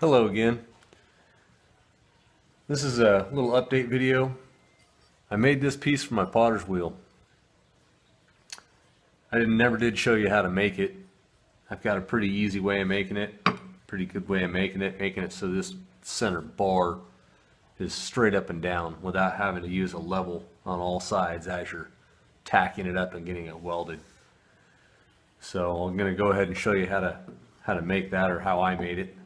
Hello again. This is a little update video. I made this piece for my potter's wheel. I never did show you how to make it. I've got a pretty easy way of making it, pretty good way of making it so this center bar is straight up and down without having to use a level on all sides as you're tacking it up and getting it welded. So I'm going to go ahead and show you how to make that, or how I made it.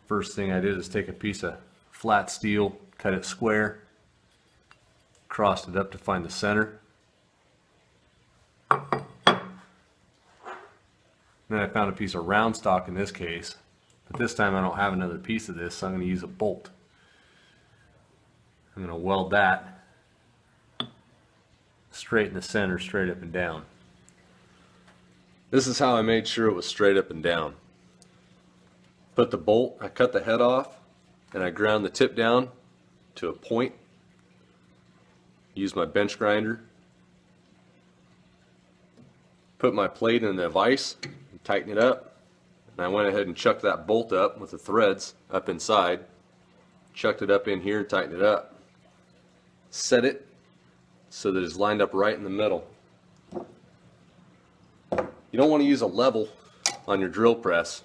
First thing I did is take a piece of flat steel, cut it square, crossed it up to find the center. Then I found a piece of round stock in this case, but this time I don't have another piece of this, so I'm going to use a bolt. I'm going to weld that straight in the center, straight up and down. This is how I made sure it was straight up and down. Put the bolt, I cut the head off, and I ground the tip down to a point. Use my bench grinder. Put my plate in the vise, and tighten it up, and I went ahead and chucked that bolt up with the threads up inside. Chucked it up in here and tightened it up. Set it so that it's lined up right in the middle. You don't want to use a level on your drill press,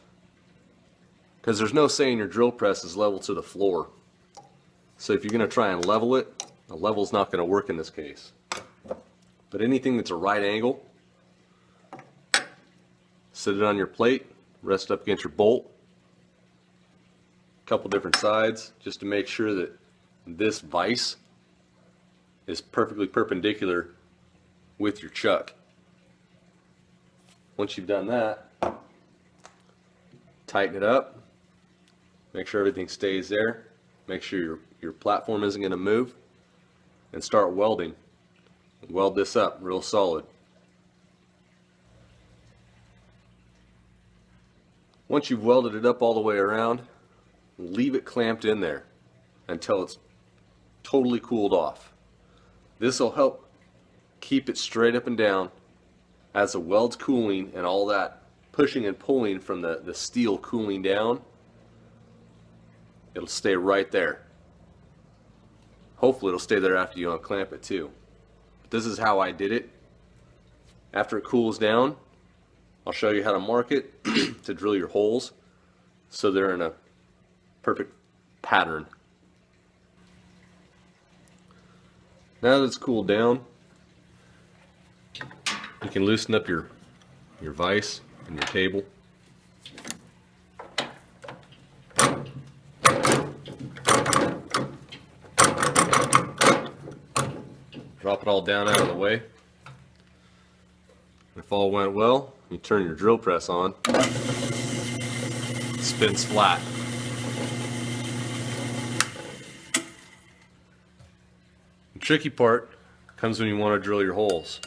because there's no saying your drill press is level to the floor. So if you're going to try and level it, a level's not going to work in this case. But anything that's a right angle, set it on your plate, rest up against your bolt, a couple different sides, just to make sure that this vise is perfectly perpendicular with your chuck. Once you've done that, tighten it up, make sure everything stays there, make sure your platform isn't going to move, and start welding. Weld this up real solid. Once you've welded it up all the way around, leave it clamped in there until it's totally cooled off. This will help keep it straight up and down as the weld's cooling, and all that pushing and pulling from the steel cooling down, it'll stay right there. Hopefully it'll stay there after you unclamp it too. But this is how I did it. After it cools down, I'll show you how to mark it to drill your holes so they're in a perfect pattern. Now that it's cooled down, you can loosen up your vise and your table. Drop it all down out of the way. If all went well, you turn your drill press on. It spins flat. The tricky part comes when you want to drill your holes.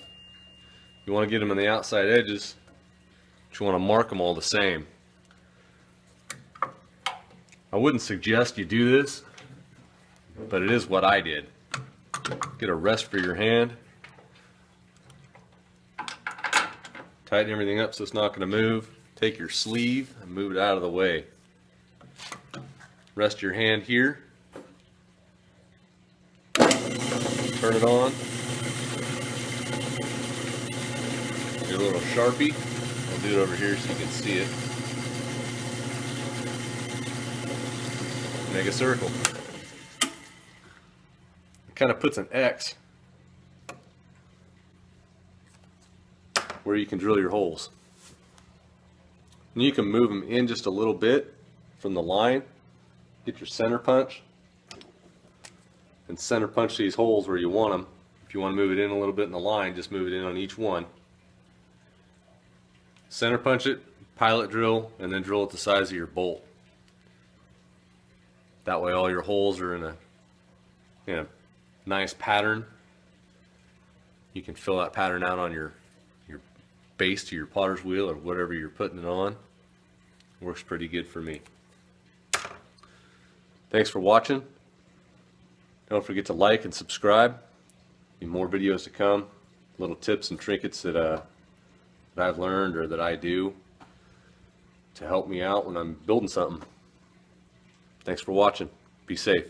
You want to get them on the outside edges, but you want to mark them all the same. I wouldn't suggest you do this, but it is what I did. Get a rest for your hand. Tighten everything up so it's not going to move. Take your sleeve and move it out of the way. Rest your hand here. Turn it on. Get a little Sharpie. I'll do it over here so you can see it. Make a circle. It kind of puts an X where you can drill your holes. And you can move them in just a little bit from the line. Get your center punch and center punch these holes where you want them. If you want to move it in a little bit in the line, just move it in on each one. Center punch it, pilot drill, and then drill it the size of your bolt. That way all your holes are in a nice pattern. You can fill that pattern out on your base to your potter's wheel or whatever you're putting it on. Works pretty good for me. Thanks for watching. Don't forget to like and subscribe. More videos to come. Little tips and trinkets that I've learned or that I do to help me out when I'm building something. Thanks for watching. Be safe.